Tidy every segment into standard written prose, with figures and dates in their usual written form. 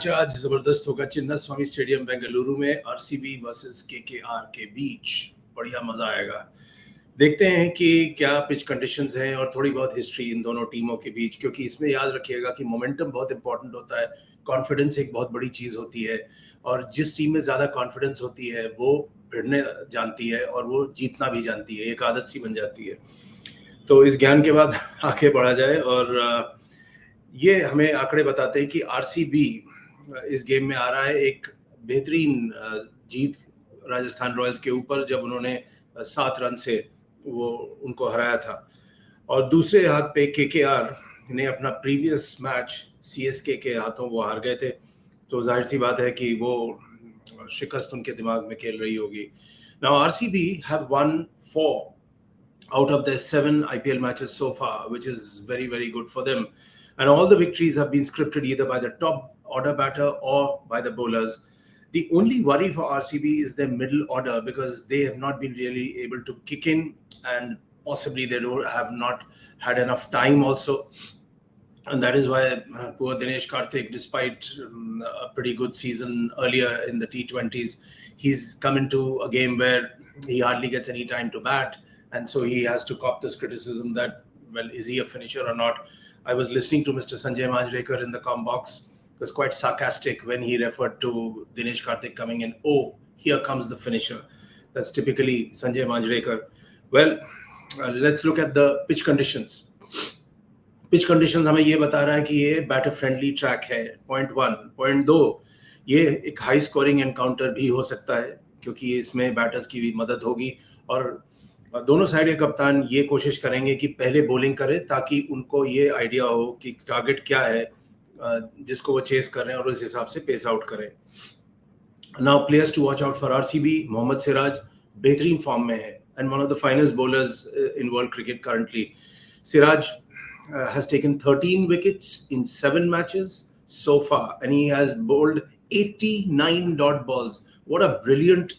Match आज जबरदस्त होगा चिन्ना स्वामी स्टेडियम बेंगलुरु में आरसीबी वर्सेस केकेआर के बीच। बढ़िया मजा आएगा। देखते हैं कि क्या पिच कंडीशंस हैं और थोड़ी बहुत हिस्ट्री इन दोनों टीमों के बीच, क्योंकि इसमें याद रखिएगा कि मोमेंटम बहुत इंपॉर्टेंट होता है। कॉन्फिडेंस एक बहुत बड़ी चीज होती है और जिस टीम में ज्यादा कॉन्फिडेंस होती है वो भिड़ने जानती है और वो जीतना भी जानती है। एक आदत सी बन जाती है। तो इस ज्ञान के बाद आगे बढ़ा जाए और ये हमें आंकड़े बताते हैं कि आरसीबी इस गेम में आ रहा है एक बेहतरीन जीत राजस्थान रॉयल्स के ऊपर, जब उन्होंने 7 रन से वो उनको हराया था। और दूसरे हाथ पे केकेआर ने अपना प्रीवियस मैच सीएसके के हाथों वो हार गए थे, तो जाहिर सी बात है कि वो शिकस्त उनके दिमाग में खेल रही होगी। Now RCB have won 4 out of their 7 IPL matches so far, which is very, very good for them. And all the victories have been scripted either by the top order batter or by the bowlers. The only worry for RCB is their middle order, because they have not been really able to kick in, and possibly they have not had enough time also. And that is why poor Dinesh Karthik, despite a pretty good season earlier in the T20s, he's come into a game where he hardly gets any time to bat. And so he has to cop this criticism that, well, is he a finisher or not? I was listening to Mr. Sanjay Manjrekar in the comm box. It was quite sarcastic when he referred to Dinesh Karthik coming in. Oh, here comes the finisher. That's typically Sanjay Manjrekar. Well, let's look at the pitch conditions. Pitch conditions हमें ये बता रहा है कि ये batter friendly track है। Point 1। Point 2, ये एक हाई स्कोरिंग एनकाउंटर भी हो सकता है, क्योंकि इसमें बैटर्स की भी मदद होगी और दोनों साइड के कप्तान ये कोशिश करेंगे कि पहले बॉलिंग करें, ताकि उनको ये आइडिया हो कि टारगेट क्या है जिसको वो चेस कर रहे हैं और उस हिसाब से पेस आउट करें। Now players to watch out for RCB. Mohammed Siraj बेहतरीन फॉर्म में है and one of the finest bowlers in world cricket currently. Siraj has taken 13 wickets in 7 matches so far, and he has bowled 89 dot balls. What a brilliant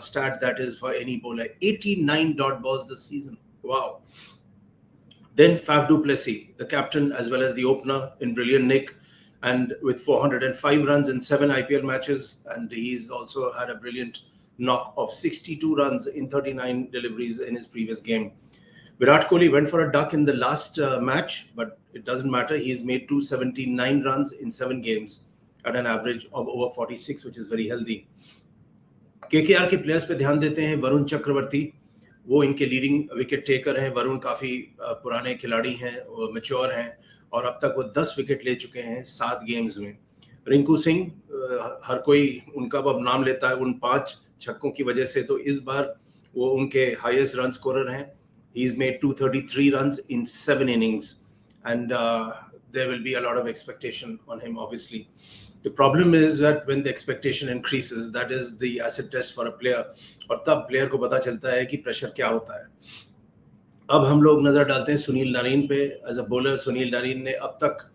stat that is for any bowler. 89 dot balls this season. Wow. Then Faf du Plessis, the captain as well as the opener, in brilliant nick, and with 405 runs in 7 IPL matches, and he's also had a brilliant knock of 62 runs in 39 deliveries in his previous game. Virat Kohli went for a duck in the last match, but it doesn't matter. He's made 279 runs in 7 games at an average of over 46, which is very healthy. KKR के players पे ध्यान देते हैं। वरुण चक्रवर्ती, वो इनके leading wicket taker हैं। वरुण काफ़ी पुराने खिलाड़ी हैं, वो मैच्योर हैं और अब तक वो 10 विकेट ले चुके हैं 7 गेम्स में। रिंकू सिंह, हर कोई उनका अब नाम लेता है उन 5 छक्कों की वजह से, तो इस बार वो उनके हाईएस्ट रन स्कोरर हैं। He's made 233 runs in 7 innings, and there will be a lot of expectation on him, obviously. The problem is that when the expectation increases, that is the acid test for a player, और तब player को पता चलता है कि pressure क्या होता है। अब हम लोग नज़र डालते हैं सुनील नारीन पे। As a bowler Sunil Narine ने अब तक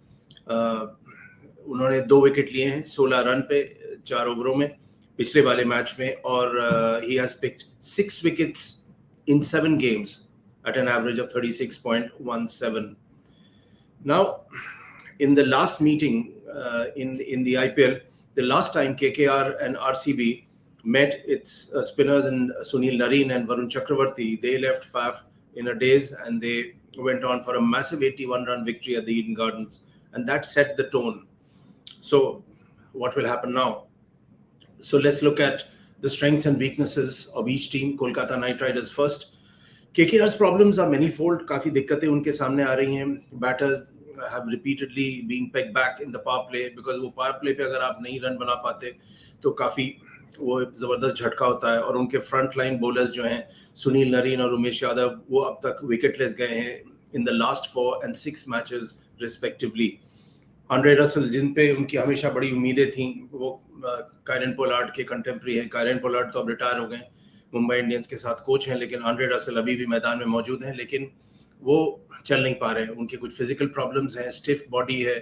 उन्होंने 2 विकेट लिए हैं 16 रन पे 4 ओवरों में पिछले वाले मैच में, और he has picked 6 wickets in 7 games at an average of 36.17. Now, in the last meeting in the IPL, the last time KKR and RCB met, its spinners and Sunil Nareen and Varun Chakravarti, they left Faf in a daze and they went on for a massive 81-run victory at the Eden Gardens, and that set the tone. So, what will happen now? So, let's look at the strengths and weaknesses of each team. Kolkata Knight Riders first. KKR's problems are manifold. काफ़ी दिक्कतें उनके सामने आ रही हैं। Batters have repeatedly been pegged back in the power play, because वो power play पे अगर आप नहीं रन बना पाते तो काफ़ी वो ज़बरदस्त झटका होता है। और उनके फ्रंट लाइन बॉलर्स जो हैं सुनील नरीन और उमेश यादव, वो अब तक विकेटलेस गए हैं in the last 4 and 6 matches respectively. Andre Russell, जिन पे उनकी हमेशा बड़ी उम्मीदें थीं, वो कायरन पोलार्ड के कंटेम्प्रेरी हैं। कायरन पोलार्ड तो अब रिटायर हो गए, मुंबई इंडियंस के साथ कोच हैं, लेकिन आंड्रे रसल अभी भी मैदान में मौजूद हैं, लेकिन वो चल नहीं पा रहे हैं। उनकी कुछ फिजिकल प्रॉब्लम्स हैं, स्टिफ बॉडी है,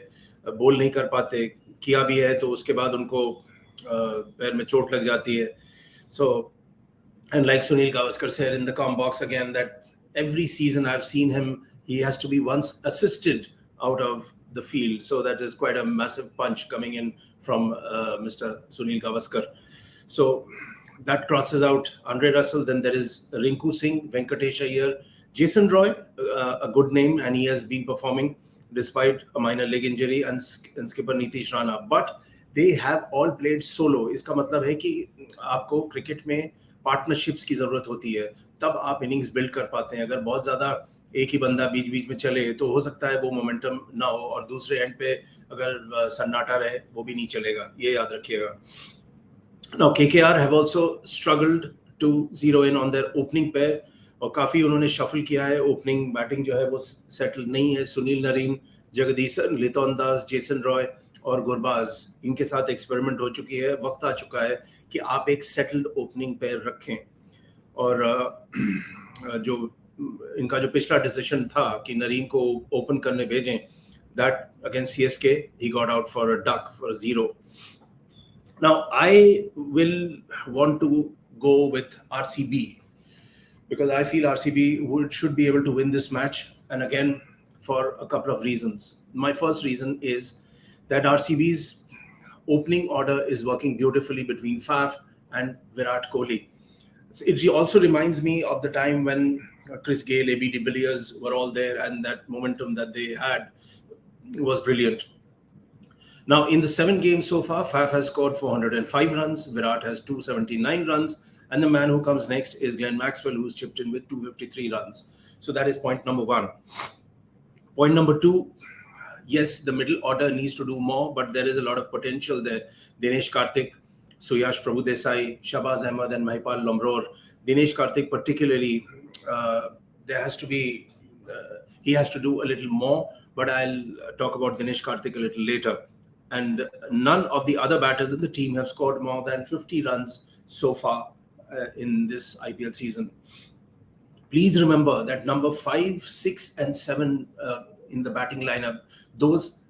बोल नहीं कर पाते। किया भी है तो उसके बाद उनको पैर में चोट लग जाती है। So and like Sunil Gavaskar said in the comm box again that every season I've seen him, he has to be once assisted out of the field. So that is quite a massive punch coming in from Mr. Sunil Gavaskar. So that crosses out Andre Russell. Then there is Rinku Singh, Venkatesh Iyer, Jason Roy, a good name, and he has been performing despite a minor leg injury, and skipper Nitish Rana. But they have all played solo. इसका मतलब है कि आपको cricket में partnerships की जरूरत होती है, तब आप इनिंग्स बिल्ड कर पाते हैं. अगर बहुत ज्यादा एक ही बंदा बीच बीच में चले तो हो सकता है वो मोमेंटम ना हो, और दूसरे एंड पे अगर सन्नाटा रहे वो भी नहीं चलेगा. ये याद रखिएगा. Now KKR have also struggled to zero in on their opening pair, और काफी उन्होंने शफल किया है. ओपनिंग बैटिंग जो है वो सेटल नहीं है. सुनील नरीन, जगदीशन, लितौन दास, जेसन रॉय और गुरबाज, इनके साथ एक्सपेरिमेंट हो चुकी है. वक्त आ चुका है कि आप एक सेटल्ड ओपनिंग पेयर रखें. और जो इनका जो पिछला डिसीजन था कि नरीन को ओपन करने भेजें, that against CSK he got out for a duck for 0. Now I will want to go with RCB because I feel RCB should be able to win this match, and again for a couple of reasons. My first reason is that RCB's opening order is working beautifully between Faf and Virat Kohli. It also reminds me of the time when Chris Gayle, AB de Villiers were all there, and that momentum that they had was brilliant. Now, in the 7 games so far, Faf has scored 405 runs, Virat has 279 runs, and the man who comes next is Glenn Maxwell, who's chipped in with 253 runs. So that is point number 1. Point number 2, yes, the middle order needs to do more, but there is a lot of potential there. Dinesh Karthik, Suyash Prabhudesai, Shabaz Ahmed, and Mahipal Lomror. Dinesh Karthik particularly, there has to be, he has to do a little more, but I'll talk about Dinesh Karthik a little later. And none of the other batters in the team have scored more than 50 runs so far in this IPL season. Please remember that number 5, 6, and 7 in the batting lineup, those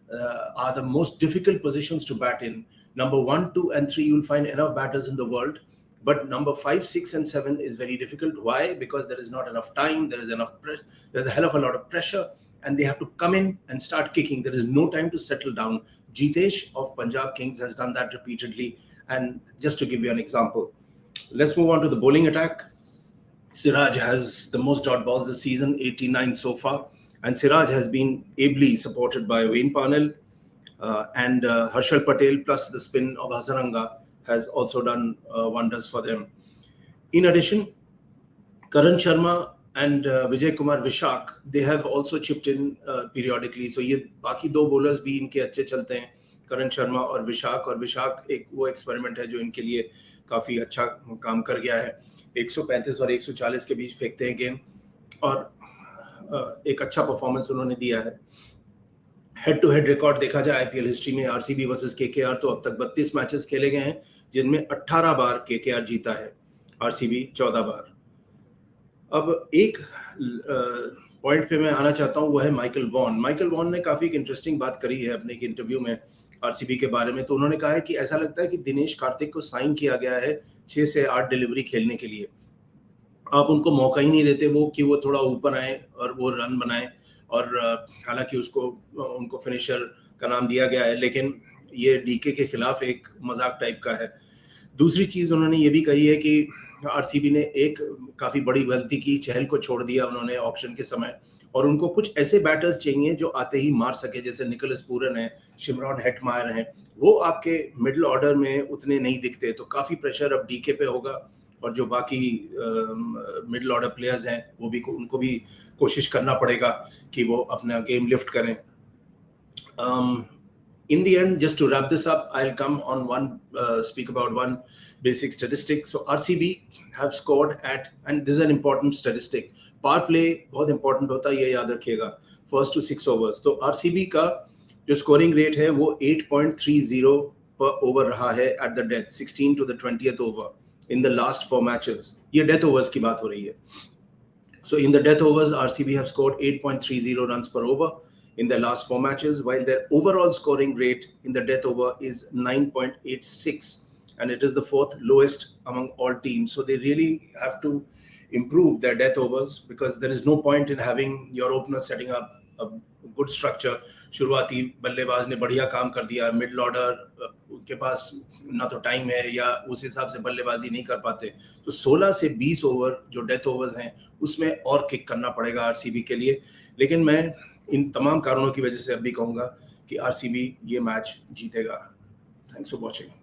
are the most difficult positions to bat in. Number 1, 2, and 3, you'll find enough batters in the world. But number 5, 6, and 7 is very difficult. Why? Because there is not enough time. There is there's a hell of a lot of pressure, and they have to come in and start kicking. There is no time to settle down. Jitesh of Punjab Kings has done that repeatedly. And just to give you an example, let's move on to the bowling attack. Siraj has the most dot balls this season, 89 so far. And Siraj has been ably supported by Wayne Parnell, and Harshal Patel, plus the spin of Hasaranga has also done wonders for them. In addition, Karan Sharma and Vijay Kumar Vishak, they have also chipped in periodically. So ये बाकी 2 bowlers भी इनके अच्छे चलते हैं, करण शर्मा और विशाख एक वो एक्सपेरिमेंट है जो इनके लिए काफी अच्छा काम कर गया है. 135 और 140 के बीच फेंकते हैं गेंद, और एक अच्छा परफॉर्मेंस उन्होंने दिया है. हेड टू हेड रिकॉर्ड देखा जाए आईपीएल हिस्ट्री में RCB वर्सेस KKR, तो अब तक 32 मैचेस खेले गए हैं, जिनमें 18 बार KKR जीता है, RCB 14 बार. अब एक पॉइंट पे मैं आना चाहता हूँ, वो है माइकल वॉन ने काफी एक इंटरेस्टिंग बात करी है अपने एक इंटरव्यू में RCB के बारे में. तो उन्होंने कहा है कि ऐसा लगता है कि दिनेश कार्तिक को साइन किया गया है 6 से 8 डिलीवरी खेलने के लिए. आप उनको मौका ही नहीं देते कि वो थोड़ा ऊपर आए और वो रन बनाए, और हालांकि उनको फिनिशर का नाम दिया गया है, लेकिन ये डीके के खिलाफ एक मजाक टाइप का है. दूसरी चीज उन्होंने ये भी कही है कि RCB ने एक काफी बड़ी गलती की, चहल को छोड़ दिया उन्होंने ऑक्शन के समय, और उनको कुछ ऐसे बैटर्स चाहिए जो आते ही मार सके, जैसे निकोलस पूरन है, शिमरॉन हेटमायर हैं. वो आपके मिडिल ऑर्डर में उतने नहीं दिखते. तो काफी प्रेशर अब डीके पे होगा, और जो बाकी मिडिल ऑर्डर प्लेयर्स हैं उनको भी कोशिश करना पड़ेगा कि वो अपना गेम लिफ्ट करें. In the end, just to wrap this up, I'll come on speak about one basic statistic. So RCB have scored at, and this is an important statistic, power play बहुत important होता है, ये याद रखिएगा, first to 6 overs. तो RCB का जो scoring rate है वो 8.30 per over रहा है at the death, 16 to the 20th over in the last 4 matches. ये death overs की बात हो रही है. So in the death overs, RCB have scored 8.30 runs per over in their last 4 matches, while their overall scoring rate in the death over is 9.86, and it is the 4th lowest among all teams. So they really have to improve their death overs, because there is no point in having your opener setting up good structure, शुरुआती बल्लेबाज ने बढ़िया काम कर दिया, middle order के पास ना तो टाइम है या उस हिसाब से बल्लेबाजी नहीं कर पाते, तो 16 से 20 ओवर जो डेथ ओवर्स हैं उसमें और किक करना पड़ेगा आरसीबी के लिए। लेकिन मैं इन तमाम कारणों की वजह से अब भी कहूँगा कि आरसीबी ये मैच जीतेगा। Thanks for watching.